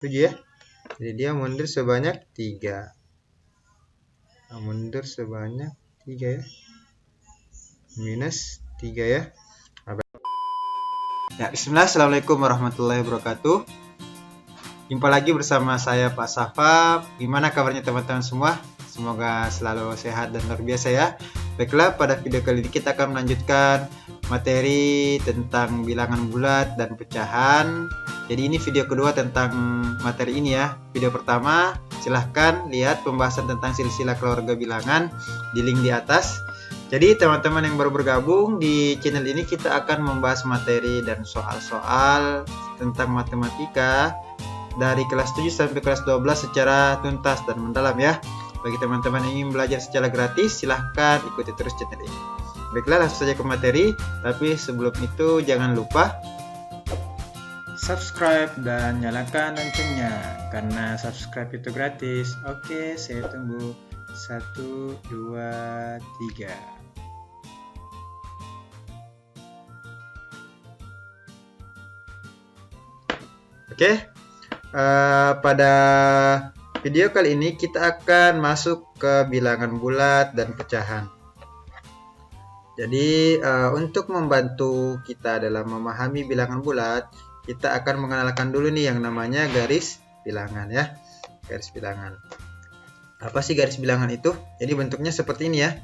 7 ya. Jadi dia mundur sebanyak 3. Mundur sebanyak 3 ya. Minus 3 ya. Ya, bismillah. Assalamualaikum warahmatullahi wabarakatuh. Jumpa lagi bersama saya Pak Safa. Gimana kabarnya teman-teman semua? Semoga selalu sehat dan luar biasa ya. Baiklah, pada video kali ini kita akan melanjutkan materi tentang bilangan bulat dan pecahan. Jadi ini video kedua tentang materi ini ya. Video pertama silahkan lihat pembahasan tentang silsilah keluarga bilangan di link di atas. Jadi teman-teman yang baru bergabung di channel ini, kita akan membahas materi dan soal-soal tentang matematika dari kelas 7 sampai kelas 12 secara tuntas dan mendalam ya. Bagi teman-teman yang ingin belajar secara gratis, silahkan ikuti terus channel ini. Baiklah, langsung saja ke materi. Tapi sebelum itu jangan lupa subscribe dan nyalakan loncengnya, karena subscribe itu gratis. Oke, saya tunggu. 1, 2, 3. Oke, pada video kali ini kita akan masuk ke bilangan bulat dan pecahan. Jadi untuk membantu kita dalam memahami bilangan bulat, kita akan mengenalkan dulu nih yang namanya garis bilangan ya. Garis bilangan. Apa sih garis bilangan itu? Jadi bentuknya seperti ini ya.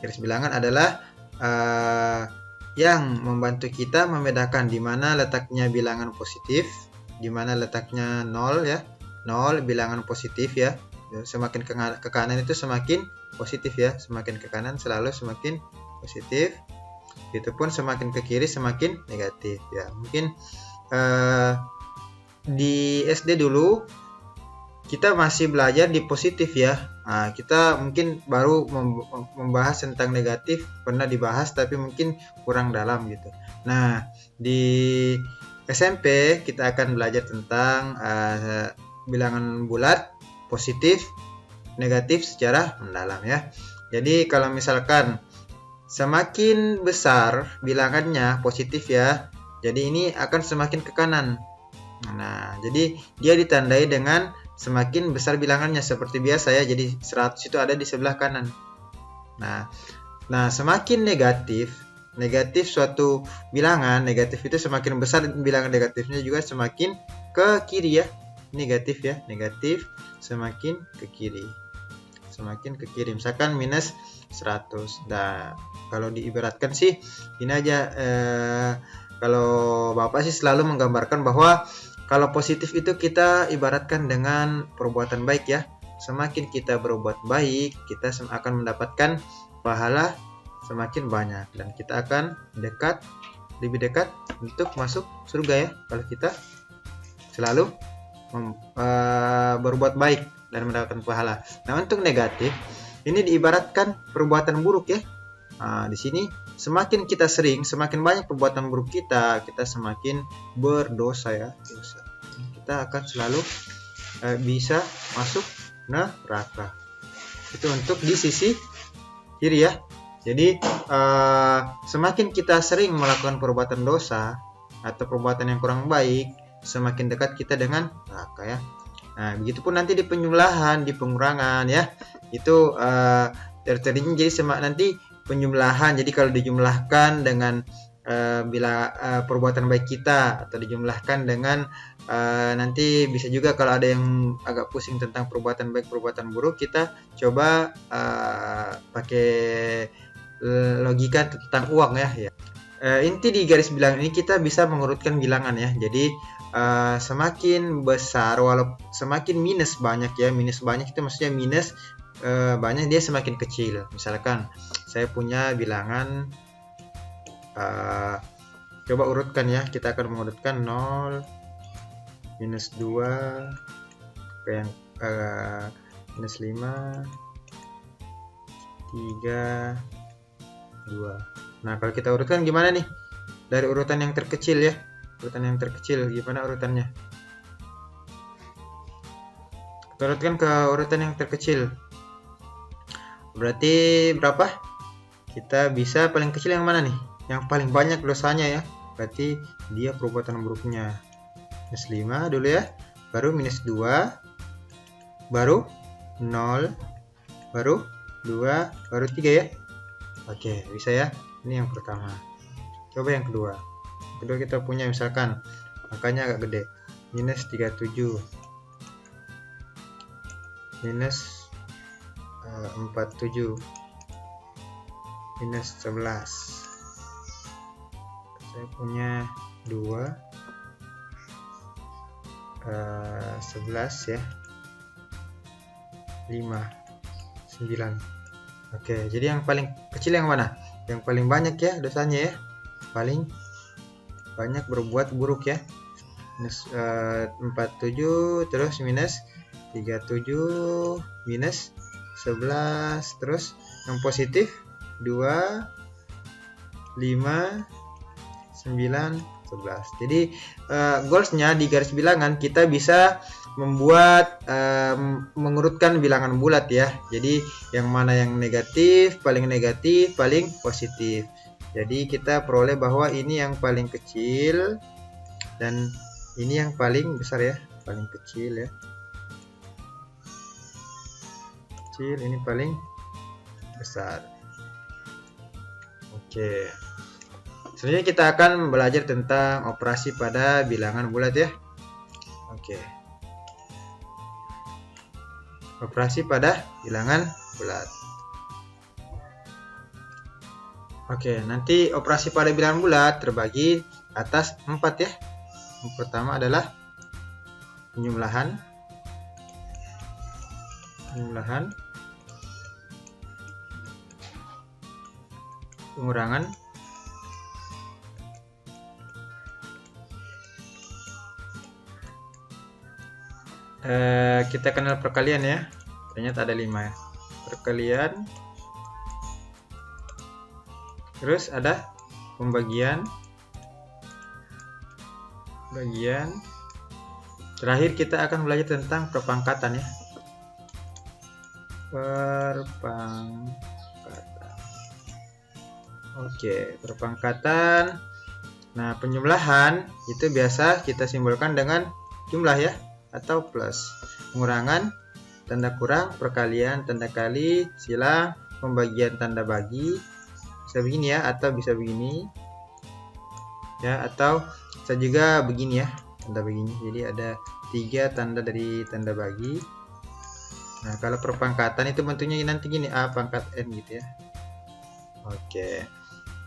Garis bilangan adalah yang membantu kita membedakan di mana letaknya bilangan positif, di mana letaknya 0 ya. 0 bilangan positif ya. Semakin ke kanan itu semakin positif ya. Semakin ke kanan selalu semakin positif. Itu pun semakin ke kiri semakin negatif ya. Mungkin di SD dulu kita masih belajar di positif ya. Nah, kita mungkin baru membahas tentang negatif, pernah dibahas tapi mungkin kurang dalam gitu. Nah, di SMP kita akan belajar tentang bilangan bulat, positif, negatif secara mendalam ya. Jadi kalau misalkan semakin besar bilangannya positif ya, jadi ini akan semakin ke kanan. Nah, jadi dia ditandai dengan semakin besar bilangannya seperti biasa ya. Jadi 100 itu ada di sebelah kanan. Nah, semakin negatif suatu bilangan, negatif itu semakin besar bilangan negatifnya juga semakin ke kiri ya. Negatif ya, negatif semakin ke kiri. Semakin ke kiri. Misalkan minus 100. Nah, kalau diibaratkan sih ini aja, kalau Bapak sih selalu menggambarkan bahwa kalau positif itu kita ibaratkan dengan perbuatan baik ya. Semakin kita berbuat baik, kita akan mendapatkan pahala semakin banyak, dan kita akan lebih dekat untuk masuk surga ya, kalau kita selalu berbuat baik dan mendapatkan pahala. Nah, untuk negatif ini diibaratkan perbuatan buruk ya. Nah, di sini semakin kita semakin banyak perbuatan buruk kita semakin berdosa ya. Kita akan selalu bisa masuk neraka. Itu untuk di sisi kiri ya. Jadi semakin kita sering melakukan perbuatan dosa atau perbuatan yang kurang baik, semakin dekat kita dengan neraka ya. Nah, begitupun nanti di penjumlahan, di pengurangan ya. Itu terjadinya jadi nanti penjumlahan. Jadi kalau dijumlahkan dengan perbuatan baik kita, atau dijumlahkan dengan nanti bisa juga kalau ada yang agak pusing tentang perbuatan baik perbuatan buruk, kita coba pakai logika tentang uang ya. Inti di garis bilangan ini kita bisa mengurutkan bilangan ya. Jadi semakin besar, walaupun semakin minus banyak ya. Minus banyak itu maksudnya minus banyak, dia semakin kecil. Misalkan saya punya bilangan, coba urutkan ya. Kita akan mengurutkan 0, minus 2, yang minus 5, 3, 2. Nah, kalau kita urutkan gimana nih? Dari urutan yang terkecil ya. Urutan yang terkecil gimana urutannya? Kita urutkan ke urutan yang terkecil. Berarti berapa? Kita bisa paling kecil yang mana nih? Yang paling banyak dosanya ya. Berarti dia perbuatan buruknya. Minus 5 dulu ya. baru minus 2, baru 0, baru 2, baru 3 ya. Oke, bisa ya. Ini yang pertama. Coba yang kedua. Kedua kita punya misalkan angkanya agak gede. Minus 37. Minus 47. Minus 11. Saya punya 2 11 ya. 5 9. Oke, jadi yang paling kecil yang mana? Yang paling banyak ya dosanya ya. Paling banyak berbuat buruk ya. Minus 47, terus minus 37, minus 11, terus yang positif 2 5 9 11. Jadi goalsnya di garis bilangan kita bisa membuat mengurutkan bilangan bulat ya. Jadi yang mana yang negatif, paling positif. Jadi kita peroleh bahwa ini yang paling kecil dan ini yang paling besar ya, paling kecil ya. Kecil, ini paling besar. Oke. Selanjutnya kita akan belajar tentang operasi pada bilangan bulat ya. Oke. Operasi pada bilangan bulat. Oke, nanti operasi pada bilangan bulat terbagi atas 4 ya. Yang pertama adalah penjumlahan, pengurangan, kita kenal perkalian ya. Ternyata ada 5 ya. Perkalian. Terus ada pembagian. Terakhir kita akan belajar tentang perpangkatan ya. Perpangkatan. Oke, perpangkatan. Nah, penjumlahan itu biasa kita simbolkan dengan jumlah ya, atau plus. Pengurangan tanda kurang, perkalian tanda kali, silang, pembagian tanda bagi. Bisa begini ya, atau bisa begini ya, atau bisa juga begini ya, tanda begini. Jadi ada 3 tanda dari tanda bagi. Nah, kalau perpangkatan itu bentuknya nanti gini, A pangkat N gitu ya. Oke.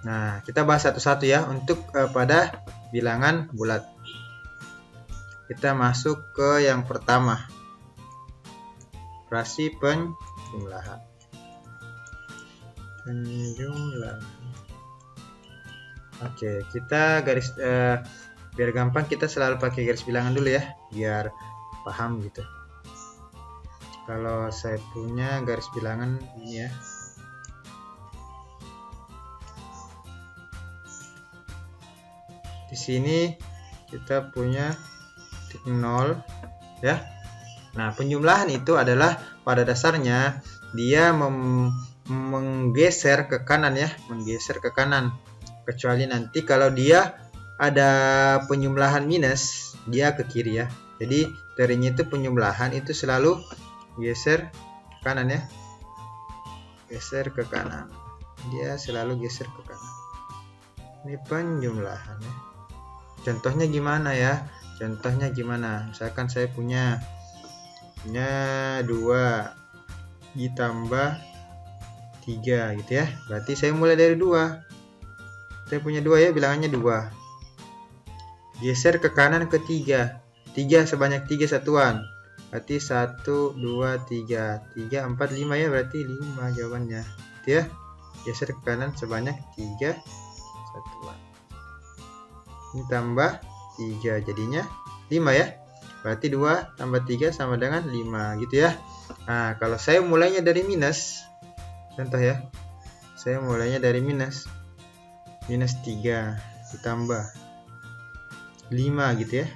Nah, kita bahas satu-satu ya untuk pada bilangan bulat. Kita masuk ke yang pertama. Operasi penjumlahan. Oke, kita garis biar gampang kita selalu pakai garis bilangan dulu ya, biar paham gitu. Kalau saya punya garis bilangan ini ya. Di sini kita punya titik 0 ya. Nah, penjumlahan itu adalah pada dasarnya dia menggeser ke kanan ya, menggeser ke kanan. Kecuali nanti kalau dia ada penjumlahan minus, dia ke kiri ya. Jadi teorinya itu penjumlahan itu selalu geser ke kanan ya. Geser ke kanan. Dia selalu geser ke kanan. Ini penjumlahan ya. Contohnya gimana ya? Contohnya gimana? Misalkan saya punya 2 ditambah 3 gitu ya. Berarti saya mulai dari 2. Saya punya 2 ya, bilangannya 2. Geser ke kanan ke 3. 3 sebanyak 3 satuan. Berarti 1, 2, 3. 3, 4, 5 ya, berarti 5 jawabannya. Gitu ya. Geser ke kanan sebanyak 3 satuan. Ini tambah 3 jadinya 5 ya. Berarti 2 tambah 3 sama dengan 5 gitu ya. Nah, kalau saya mulainya dari minus, contoh ya. Saya mulainya dari minus 3 ditambah 5 gitu ya.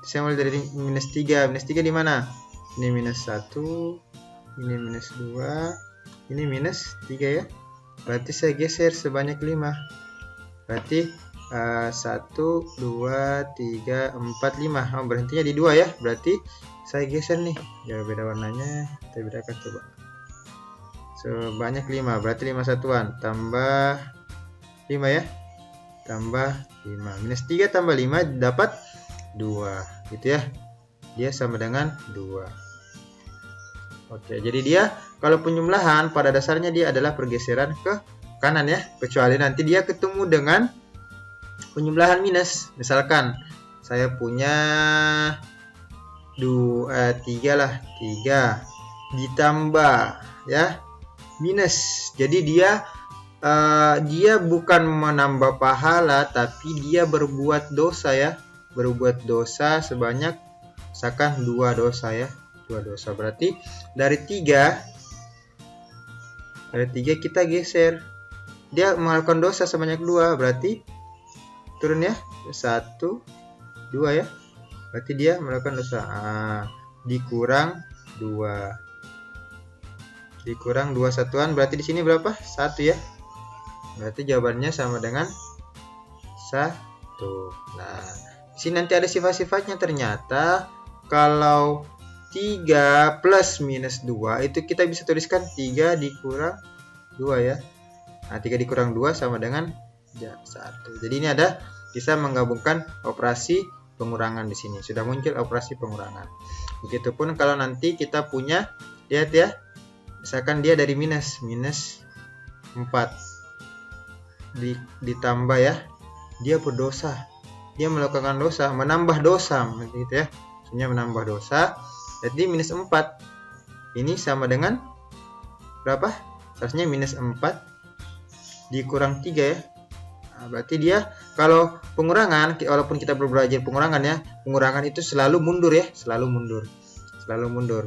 Saya mulai dari minus 3. Minus 3 di mana? Ini minus 1, ini minus 2, ini minus 3 ya. Berarti saya geser sebanyak 5. Berarti 1, 2, 3, 4, 5. Berhentinya di 2 ya. Berarti saya geser nih. Ya beda warnanya, kita bedakan coba. Sebanyak 5, berarti 5 satuan. Tambah 5 ya. Tambah 5. Minus 3 tambah 5 dapat 2. Gitu ya. Dia sama dengan 2. Oke, jadi dia kalau penjumlahan pada dasarnya dia adalah pergeseran ke kanan ya. Kecuali nanti dia ketemu dengan penjumlahan minus. Misalkan saya punya 3 lah, 3 ditambah ya minus. Jadi dia bukan menambah pahala, tapi dia berbuat dosa ya. Berbuat dosa sebanyak misalkan 2 dosa ya. 2 dosa berarti dari 3 kita geser. Dia melakukan dosa sebanyak 2, berarti turun ya. 1, 2 ya. Berarti dia melakukan dosa. Dikurang 2. Dikurang 2 satuan, berarti di sini berapa? 1 ya. Berarti jawabannya sama dengan 1. Nah, di sini nanti ada sifat-sifatnya. Ternyata kalau 3 plus minus 2 itu kita bisa tuliskan 3 dikurang 2 ya. Nah, 3 dikurang 2 sama dengan 1. Jadi ini ada bisa menggabungkan operasi pengurangan di sini. Sudah muncul operasi pengurangan. Begitupun kalau nanti kita punya, lihat ya. Misalkan dia dari minus 4 ditambah ya. Dia berdosa. Dia melakukan dosa, menambah dosa gitu ya. Maksudnya menambah dosa. Jadi minus 4 ini sama dengan berapa? Seharusnya minus 4 dikurang 3 ya. Nah, berarti dia kalau pengurangan, walaupun kita belum belajar pengurangan ya, pengurangan itu selalu mundur ya, selalu mundur.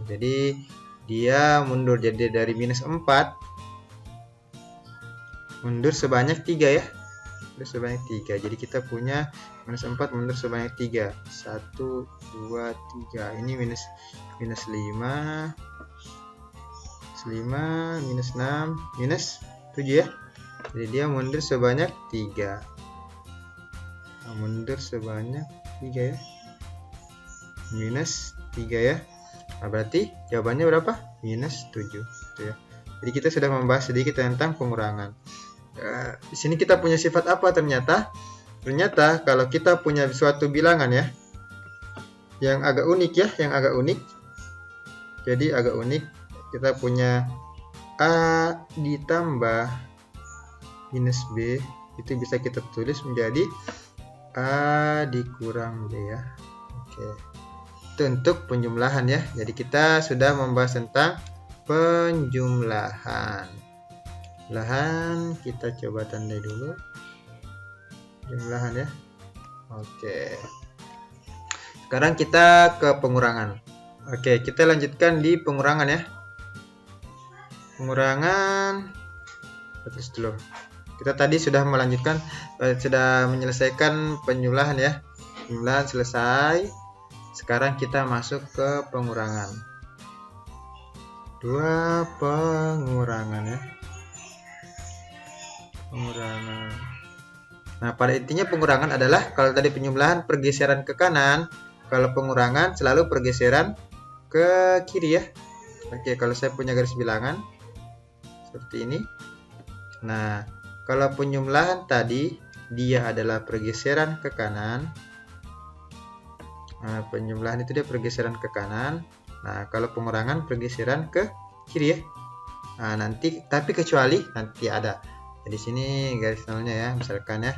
Jadi dia mundur, jadi dari minus 4 mundur sebanyak 3 ya. Mundur sebanyak 3. Jadi kita punya minus 4 mundur sebanyak 3. 1, 2, 3. Ini minus 5. Minus 6. Minus 7 ya. Jadi dia mundur sebanyak 3. Mundur sebanyak 3 ya. Minus 3 ya. Nah, berarti jawabannya berapa? Minus 7. Gitu ya. Jadi kita sudah membahas sedikit tentang pengurangan. Di sini kita punya sifat apa ternyata? Ternyata kalau kita punya suatu bilangan ya, yang agak unik ya, Jadi agak unik. Kita punya A ditambah minus B, itu bisa kita tulis menjadi A dikurang B ya. Oke. Itu untuk penjumlahan ya. Jadi kita sudah membahas tentang penjumlahan. Kita coba tandai dulu. Jumlahan ya. Oke. Sekarang kita ke pengurangan. Oke, kita lanjutkan di pengurangan ya. Pengurangan. Terus dulu. Kita tadi sudah menyelesaikan penjumlahan ya. Penjumlahan selesai. Sekarang kita masuk ke pengurangan. 2 pengurangan ya. Pengurangan. Nah, pada intinya pengurangan adalah kalau tadi penjumlahan pergeseran ke kanan, kalau pengurangan selalu pergeseran ke kiri ya. Oke, kalau saya punya garis bilangan seperti ini. Nah, kalau penjumlahan tadi dia adalah pergeseran ke kanan. Nah, penjumlahan itu dia pergeseran ke kanan. Nah, kalau pengurangan pergeseran ke kiri ya. Nah, nanti tapi kecuali nanti ada di sini garis nolnya ya, misalkan ya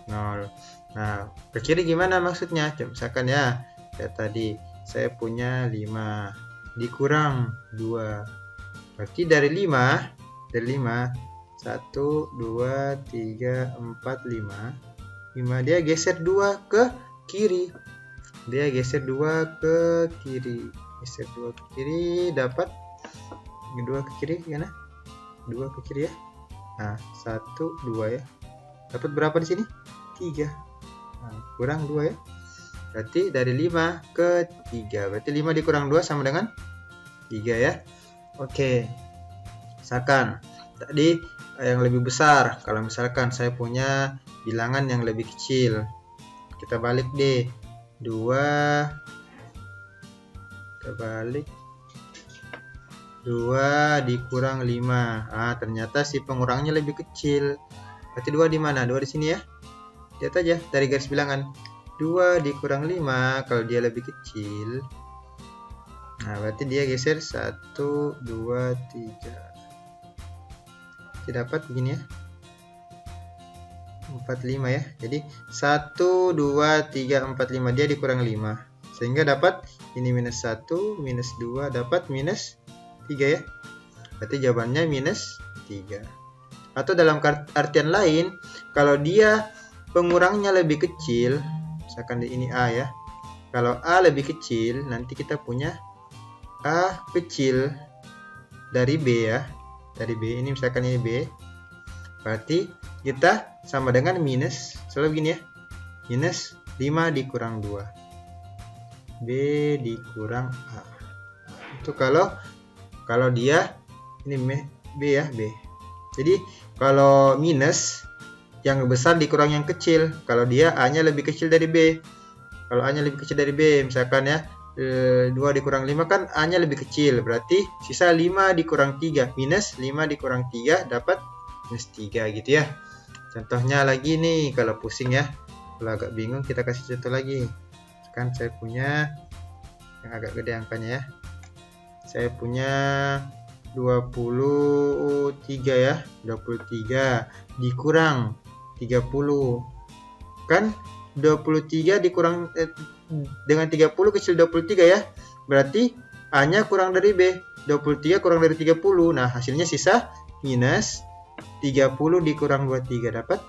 0. Nah, ke kiri gimana maksudnya? Misalkan ya, kayak tadi saya punya 5 dikurang 2. Berarti dari 5 1, 2, 3, 4, 5 dia geser 2 ke kiri. Geser 2 ke kiri dapat 2 ke kiri gimana? 2 ke kiri ya. Nah, 1, 2 ya. Dapat berapa di sini? 3. Nah, kurang 2 ya. Berarti dari 5 ke 3. Berarti 5 dikurang 2 sama dengan 3 ya. Oke. Misalkan tadi yang lebih besar. Kalau misalkan saya punya bilangan yang lebih kecil. Kita balik deh. 2 kita balik 2 dikurang 5. Ternyata si pengurangnya lebih kecil. Berarti 2 di mana? 2 di sini ya. Lihat aja dari garis bilangan. 2 dikurang 5 kalau dia lebih kecil. Nah, berarti dia geser 1, 2, 3. Kita dapat begini ya. 45 ya. Jadi 1, 2, 3, 4, 5. Dia dikurang 5. Sehingga dapat ini minus 1, minus 2, dapat minus 3 ya. Berarti jawabannya minus 3. Atau dalam artian lain, kalau dia pengurangnya lebih kecil, misalkan ini A ya. Kalau A lebih kecil, nanti kita punya A kecil dari B ya. Dari B, ini misalkan ini B. Berarti kita sama dengan minus, selalu begini ya. Minus 5 dikurang 2. B dikurang A. Itu kalau dia ini B ya, B. Jadi kalau minus yang besar dikurang yang kecil, kalau dia A-nya lebih kecil dari B. Kalau A-nya lebih kecil dari B, misalkan ya 2 dikurang 5 kan A-nya lebih kecil, berarti sisa 5 dikurang 3, minus 5 dikurang 3 dapat minus 3 gitu ya. Contohnya lagi nih, kalau pusing ya, kalau agak bingung kita kasih contoh lagi. Kan saya punya yang agak gede angkanya ya. Saya punya 23 ya, 23 dikurang 30. Kan 23 dikurang dengan 30 kecil 23 ya. Berarti A-nya kurang dari B. 23 kurang dari 30. Nah, hasilnya sisa minus 30 dikurang 23 dapat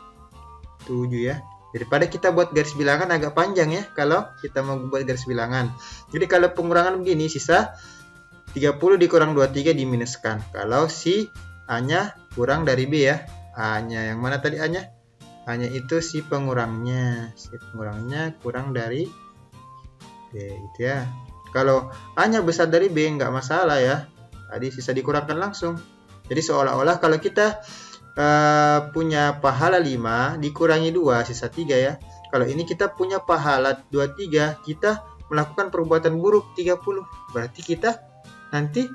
7 ya. Daripada kita buat garis bilangan agak panjang ya kalau kita mau buat garis bilangan. Jadi kalau pengurangan begini sisa 30 dikurang 23 diminuskan. Kalau si A-nya kurang dari B ya. A-nya yang mana tadi A-nya? A-nya itu si pengurangnya. Si pengurangnya kurang dari B gitu ya. Kalau A-nya besar dari B nggak masalah ya. Tadi sisa dikurangkan langsung. Jadi seolah-olah kalau kita punya pahala 5 dikurangi 2 sisa 3 ya. Kalau ini kita punya pahala 23, kita melakukan perbuatan buruk 30. Berarti kita nanti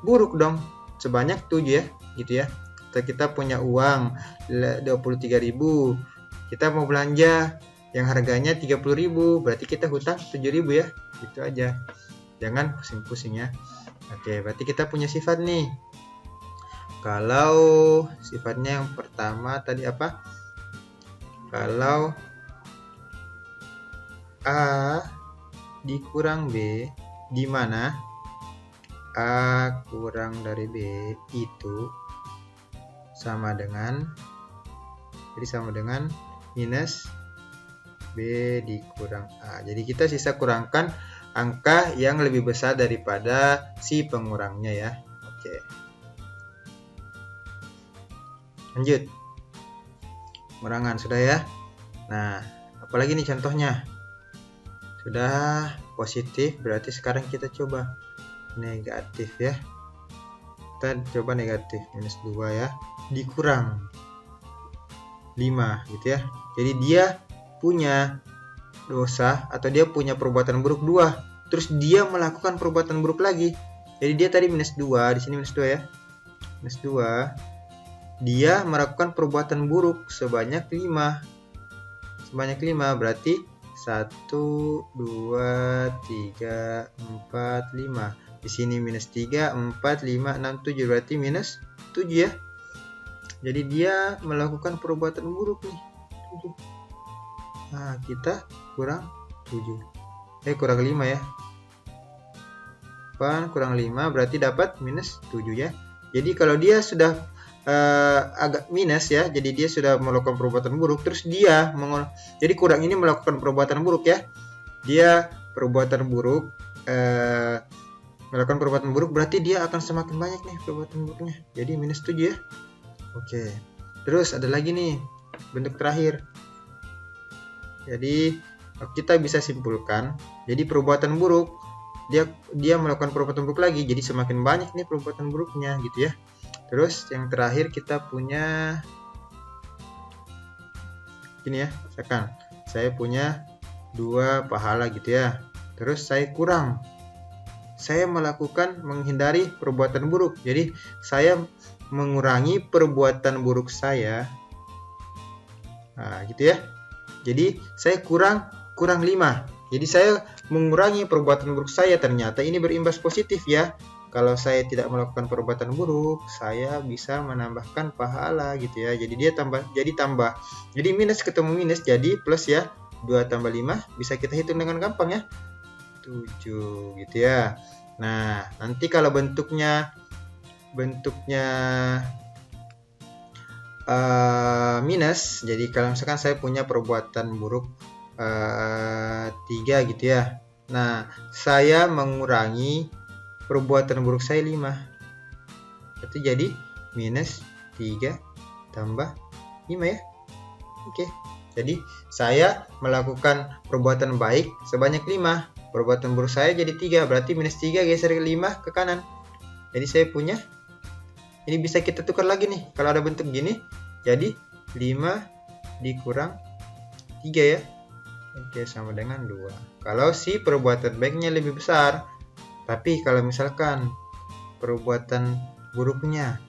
buruk dong sebanyak 7 ya, gitu ya. Atau kita punya uang 23.000, kita mau belanja yang harganya 30.000, berarti kita hutang 7.000 ya. Gitu aja. Jangan pusing-pusing ya. Oke, berarti kita punya sifat nih. Kalau sifatnya yang pertama tadi apa? Kalau A dikurang B, di mana A kurang dari B itu sama dengan, jadi sama dengan minus B dikurang A. Jadi kita sisa kurangkan angka yang lebih besar daripada si pengurangnya ya. Oke. Lanjut. Pengurangan sudah ya. Nah, apalagi nih contohnya? Sudah positif, berarti sekarang kita coba negatif ya. Kita coba negatif, minus 2 ya, dikurang 5 gitu ya. Jadi dia punya dosa atau dia punya perbuatan buruk 2, terus dia melakukan perbuatan buruk lagi. Jadi dia tadi minus 2, di sini minus 2 ya. Minus 2. Dia melakukan perbuatan buruk sebanyak 5. Sebanyak 5 berarti 1, 2, 3, 4, 5. Di sini minus 3, 4, 5, 6, 7. Berarti minus 7 ya. Jadi dia melakukan perbuatan buruk nih. 7. Nah, kita kurang 7. Kurang 5 ya. Kurang 5 berarti dapat minus 7 ya. Jadi kalau dia sudah agak minus ya, jadi dia sudah melakukan perbuatan buruk, terus dia jadi kurang ini melakukan perbuatan buruk ya, dia perbuatan buruk melakukan perbuatan buruk, berarti dia akan semakin banyak nih perbuatan buruknya, jadi minus 7 ya. Oke, terus ada lagi nih bentuk terakhir. Jadi kita bisa simpulkan, jadi perbuatan buruk dia melakukan perbuatan buruk lagi, jadi semakin banyak nih perbuatan buruknya gitu ya. Terus yang terakhir kita punya Gini ya, misalkan saya punya 2 pahala gitu ya, terus saya kurang, saya melakukan menghindari perbuatan buruk, jadi saya mengurangi perbuatan buruk saya. Nah gitu ya, jadi saya kurang 5, jadi saya mengurangi perbuatan buruk saya, ternyata ini berimbas positif ya. Kalau saya tidak melakukan perbuatan buruk, saya bisa menambahkan pahala gitu ya. Jadi dia tambah. Jadi minus ketemu minus jadi plus ya. 2 tambah 5 bisa kita hitung dengan gampang ya. 7 gitu ya. Nah, nanti kalau bentuknya minus. Jadi kalau misalkan saya punya perbuatan buruk 3 gitu ya. Nah, saya mengurangi perbuatan buruk saya 5. Berarti jadi minus 3 tambah 5 ya. Oke. Jadi saya melakukan perbuatan baik sebanyak 5. Perbuatan buruk saya jadi 3. Berarti minus 3 geser ke 5 ke kanan. Jadi saya punya, ini bisa kita tukar lagi nih. Kalau ada bentuk gini, jadi 5 dikurang 3 ya. Oke, sama dengan 2. Kalau si perbuatan baiknya lebih besar. Tapi kalau misalkan perbuatan buruknya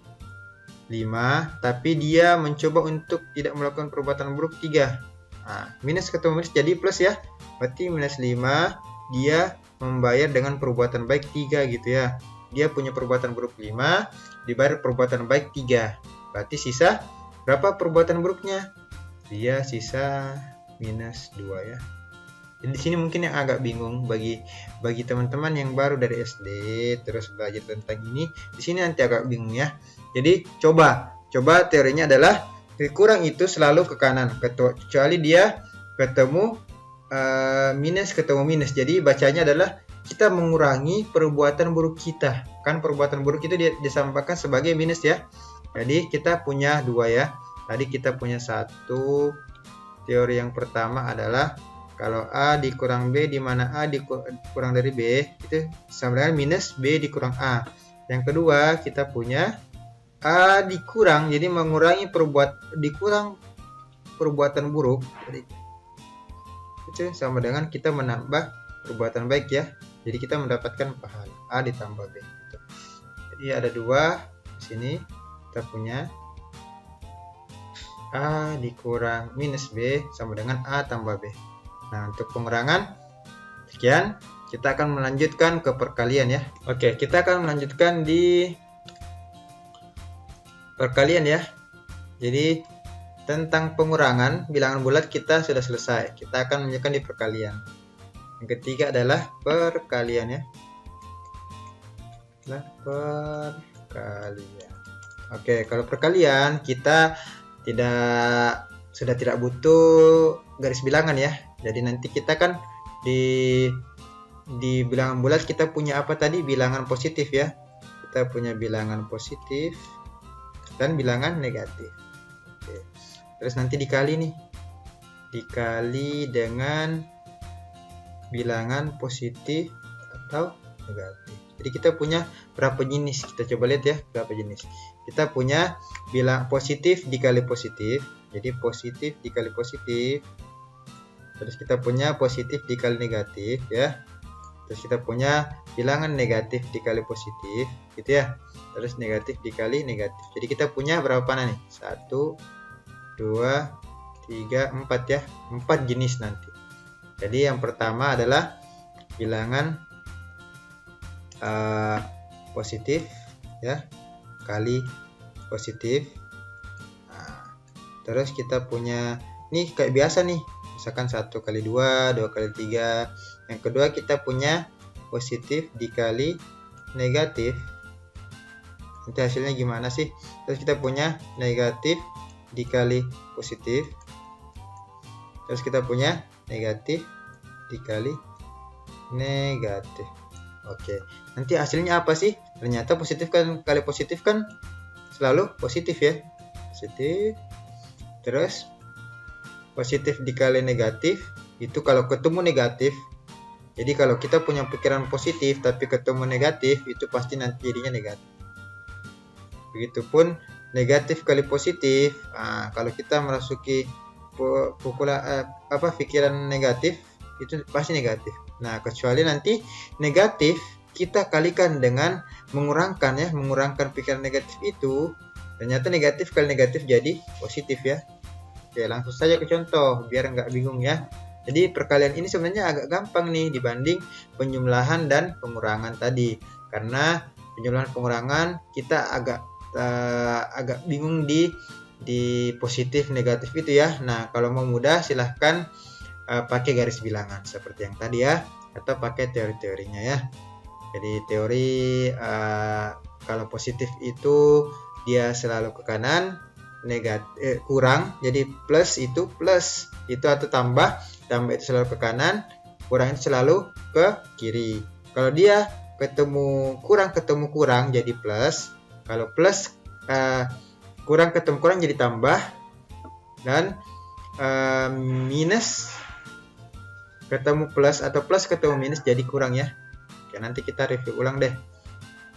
5, tapi dia mencoba untuk tidak melakukan perbuatan buruk 3. Nah, minus ketemu minus jadi plus ya. Berarti minus 5, dia membayar dengan perbuatan baik 3 gitu ya. Dia punya perbuatan buruk 5, dibayar perbuatan baik 3. Berarti sisa berapa perbuatan buruknya? Dia sisa minus 2 ya. Jadi di sini mungkin yang agak bingung bagi teman-teman yang baru dari SD terus belajar tentang ini, di sini nanti agak bingung ya. Jadi coba teorinya adalah kurang itu selalu ke kanan kecuali dia ketemu minus ketemu minus. Jadi bacanya adalah kita mengurangi perbuatan buruk kita. Kan perbuatan buruk itu disampaikan sebagai minus ya. Jadi kita punya 2 ya. Tadi kita punya 1. Teori yang pertama adalah kalau A dikurang B, di mana A dikurang dari B, itu sama dengan minus B dikurang A. Yang kedua, kita punya A dikurang, jadi mengurangi dikurang perbuatan buruk. Jadi, itu sama dengan kita menambah perbuatan baik ya. Jadi kita mendapatkan pahala A ditambah B. Gitu. Jadi ada 2 di sini. Kita punya A dikurang minus B sama dengan A tambah B. Nah, untuk pengurangan sekian, kita akan melanjutkan ke perkalian ya. Oke, kita akan melanjutkan di perkalian ya. Jadi tentang pengurangan bilangan bulat kita sudah selesai. Kita akan melanjutkan di perkalian. Yang ketiga adalah perkalian ya. Perkalian. Oke, kalau perkalian kita sudah tidak butuh garis bilangan ya. Jadi nanti kita kan di bilangan bulat kita punya apa tadi? Bilangan positif ya. Kita punya bilangan positif dan bilangan negatif. Oke. Terus nanti dikali nih. Dikali dengan bilangan positif atau negatif. Jadi kita punya berapa jenis? Kita coba lihat ya, berapa jenis. Kita punya bilang positif dikali positif. Jadi positif dikali positif. Terus kita punya positif dikali negatif ya. Terus kita punya bilangan negatif dikali positif gitu ya. Terus negatif dikali negatif. Jadi kita punya berapa nih? 1 2 3 4 ya. 4 jenis nanti. Jadi yang pertama adalah bilangan positif ya kali positif. Nah, terus kita punya nih kayak biasa nih. Misalkan 1 kali 2, 2 kali 3. Yang kedua kita punya positif dikali negatif. Nanti hasilnya gimana sih? Terus kita punya negatif dikali positif. Terus kita punya negatif dikali negatif. Oke. Nanti hasilnya apa sih? Ternyata positif kan kali positif kan selalu positif ya. Positif. Terus positif dikali negatif itu kalau ketemu negatif. Jadi kalau kita punya pikiran positif tapi ketemu negatif itu pasti nanti jadinya negatif. Begitupun negatif kali positif. Nah, kalau kita merasuki pikiran negatif itu pasti negatif. Nah, kecuali nanti negatif kita kalikan dengan mengurangkan pikiran negatif itu, ternyata negatif kali negatif jadi positif ya. Oke, langsung saja ke contoh biar nggak bingung ya. Jadi perkalian ini sebenarnya agak gampang nih dibanding penjumlahan dan pengurangan tadi, karena penjumlahan pengurangan kita agak bingung di positif negatif itu ya. Nah, kalau mau mudah silahkan pakai garis bilangan seperti yang tadi ya, atau pakai teori-teorinya ya. Jadi teori kalau positif itu dia selalu ke kanan, negatif kurang, jadi plus itu atau tambah itu selalu ke kanan, kurang itu selalu ke kiri. Kalau dia ketemu kurang jadi plus, kalau plus kurang ketemu kurang jadi tambah, dan minus ketemu plus atau plus ketemu minus jadi kurang ya. Oke, nanti kita review ulang deh.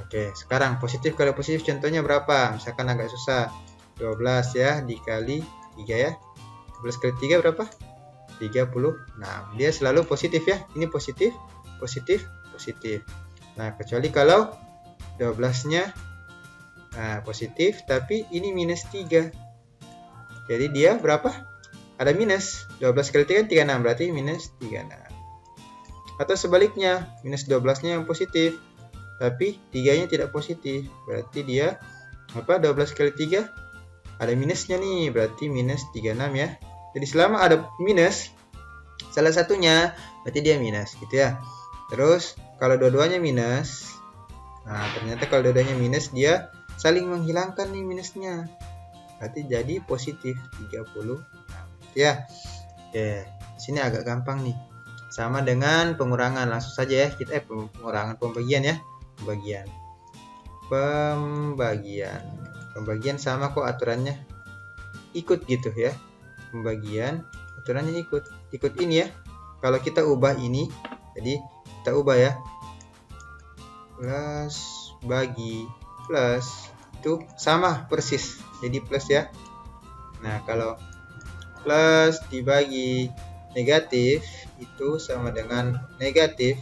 Oke, sekarang positif kali positif contohnya berapa? Misalkan agak susah. 12 ya dikali 3 ya. 12 kali 3 berapa? 30. Nah, dia selalu positif ya. Ini positif, positif, positif. Nah, kecuali kalau 12-nya positif tapi ini minus 3. Jadi dia berapa? Ada minus. 12 kali 3 kan 36, berarti minus 36. Atau sebaliknya, minus 12-nya yang positif, tapi 3-nya tidak positif. Berarti dia 12 kali 3 ada minusnya nih, berarti minus 36 ya. Jadi selama ada minus salah satunya, berarti dia minus gitu ya. Terus kalau dua-duanya minus, nah ternyata kalau dua-duanya minus dia saling menghilangkan nih minusnya. Berarti jadi positif 30 ya. Oke, sini agak gampang nih. Sama dengan pengurangan, langsung saja ya kita pembagian ya. Pembagian sama kok aturannya. Ikut gitu ya. Pembagian aturannya ikut ini ya. Kalau kita ubah ini, jadi kita ubah ya. Plus bagi plus itu sama persis. Jadi plus ya. Nah, kalau plus dibagi negatif itu sama dengan negatif.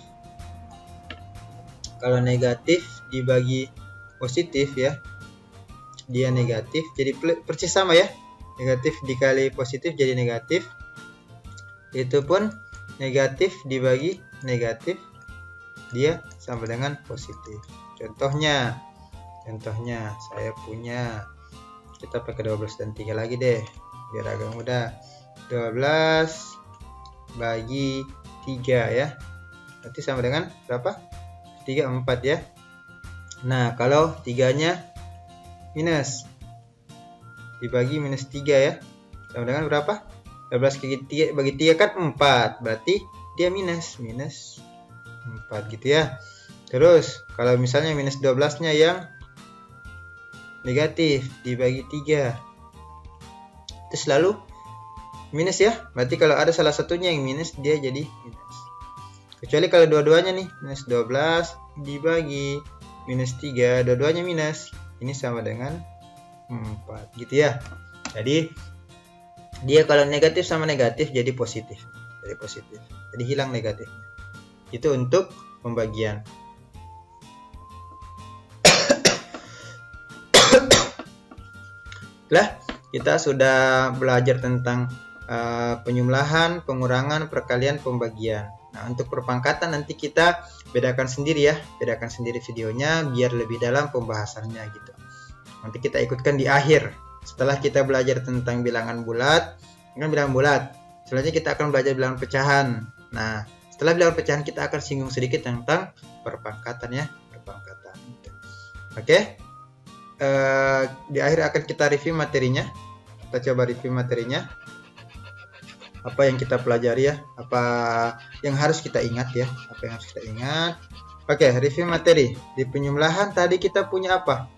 Kalau negatif dibagi positif ya, dia negatif, jadi persis sama ya. Negatif dikali positif jadi negatif. Itu pun negatif dibagi negatif, dia sama dengan positif. Contohnya saya punya, kita pakai 12 dan 3 lagi deh biar agak mudah. 12 bagi 3 ya, berarti sama dengan berapa? 3, 4 ya. Nah, kalau 3-nya minus dibagi minus 3 ya, sama dengan berapa? 12 bagi 3 kan 4, berarti dia minus 4 gitu ya. Terus kalau misalnya minus 12-nya yang negatif dibagi 3, itu selalu minus ya, berarti kalau ada salah satunya yang minus dia jadi minus. Kecuali kalau dua-duanya nih minus 12 dibagi minus 3, dua-duanya minus, ini sama dengan 4 gitu ya. Jadi dia kalau negatif sama negatif jadi positif, jadi hilang negatifnya. Itu untuk pembagian. Lah, kita sudah belajar tentang penjumlahan, pengurangan, perkalian, pembagian. Nah, untuk perpangkatan nanti kita bedakan sendiri ya, bedakan sendiri videonya biar lebih dalam pembahasannya gitu. Nanti kita ikutkan di akhir. Setelah kita belajar tentang bilangan bulat, selanjutnya kita akan belajar bilangan pecahan. Nah, setelah bilangan pecahan kita akan singgung sedikit tentang perpangkatan ya, perpangkatan. Oke. Di akhir akan kita review materinya. Kita coba review materinya. Apa yang kita pelajari ya, apa yang harus kita ingat ya, Oke, review materi. Di penjumlahan tadi kita punya apa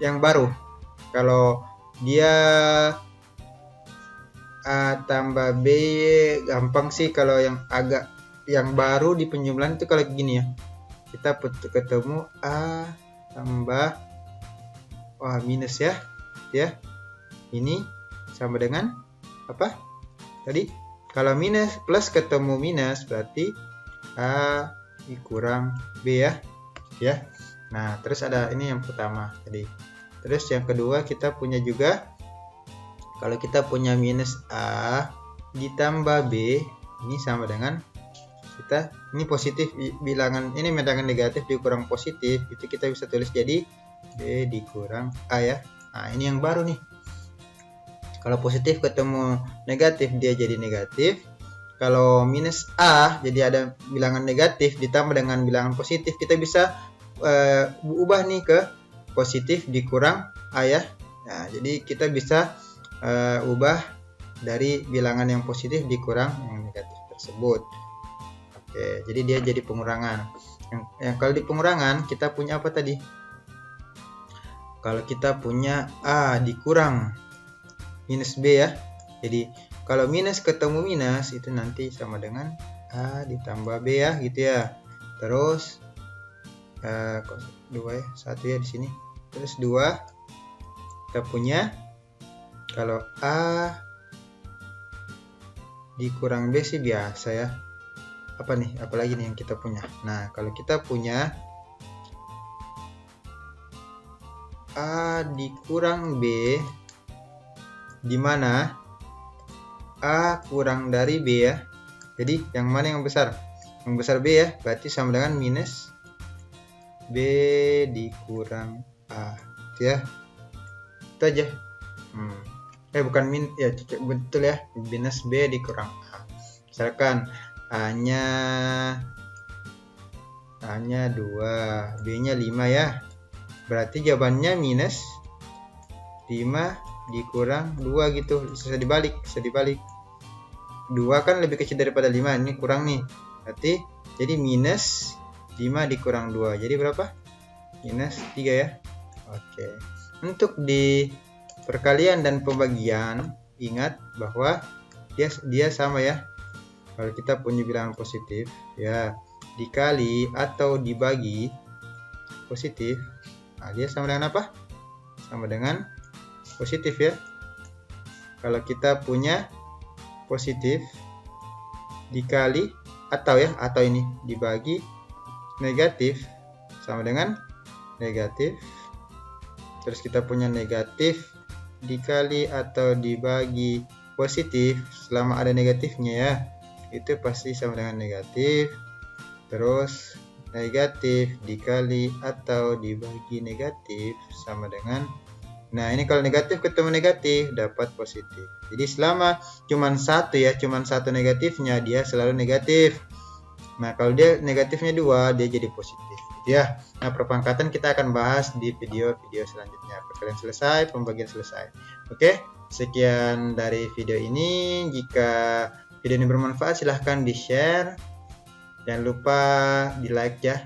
yang baru? Kalau dia A tambah B gampang sih. Kalau yang baru di penjumlahan itu kalau gini ya, kita ketemu A tambah minus ya, ini sama dengan apa? Tadi kalau minus plus ketemu minus berarti A dikurang B ya. Nah, terus ada ini yang pertama tadi. Terus yang kedua kita punya juga, kalau kita punya minus A ditambah B, ini sama dengan kita, ini positif, bilangan ini bilangan negatif dikurang positif, itu kita bisa tulis jadi B dikurang A ya. Nah, ini yang baru nih. Kalau positif ketemu negatif dia jadi negatif. Kalau minus A jadi ada bilangan negatif ditambah dengan bilangan positif, kita bisa ubah nih ke positif dikurang A ya. Nah, jadi kita bisa ubah dari bilangan yang positif dikurang yang negatif tersebut. Oke, jadi dia jadi pengurangan. Yang kalau di pengurangan kita punya apa tadi? Kalau kita punya A dikurang minus B ya. Jadi kalau minus ketemu minus itu nanti sama dengan A ditambah B ya, gitu ya. Terus 2 ya, 1 ya di sini. Terus 2 kita punya, kalau A dikurang B sih biasa ya. Apa nih? Apalagi nih yang kita punya? Nah, kalau kita punya A dikurang B, di mana A kurang dari B ya. Jadi yang mana yang besar? Yang besar B ya, berarti sama dengan minus B dikurang A. Itu ya. Itu aja. Bukan ya, betul ya, minus B dikurang A. Misalkan A-nya 2, B-nya 5 ya. Berarti jawabannya minus 5 dikurang 2 gitu. Bisa dibalik. 2 kan lebih kecil daripada 5, ini kurang nih. Berarti jadi minus 5 dikurang 2. Jadi berapa? Minus 3 ya. Oke. Untuk di perkalian dan pembagian, ingat bahwa dia sama ya. Kalau kita punya bilangan positif ya, dikali atau dibagi positif, nah dia sama dengan apa? Sama dengan positif ya. Kalau kita punya positif dikali atau ini dibagi negatif, sama dengan negatif. Terus kita punya negatif dikali atau dibagi positif, selama ada negatifnya ya, itu pasti sama dengan negatif. Terus negatif dikali atau dibagi negatif sama dengan, nah ini kalau negatif ketemu negatif dapat positif. Jadi selama cuman satu negatifnya, dia selalu negatif. Nah kalau dia negatifnya 2, dia jadi positif gitu ya. Nah perpangkatan kita akan bahas di video-video selanjutnya. Perkalian selesai, pembagian selesai. Oke, sekian dari video ini. Jika video ini bermanfaat silahkan di share, jangan lupa di like ya.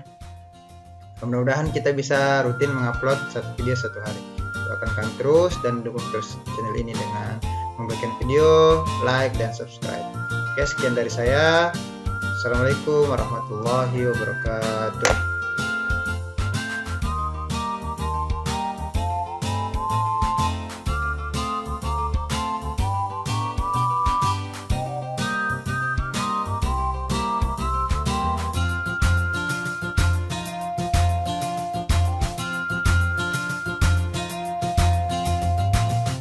Mudah-mudahan kita bisa rutin mengupload satu video satu hari. Doakan kami terus dan dukung terus channel ini dengan memberikan video, like, dan subscribe. Oke, sekian dari saya. Assalamualaikum warahmatullahi wabarakatuh.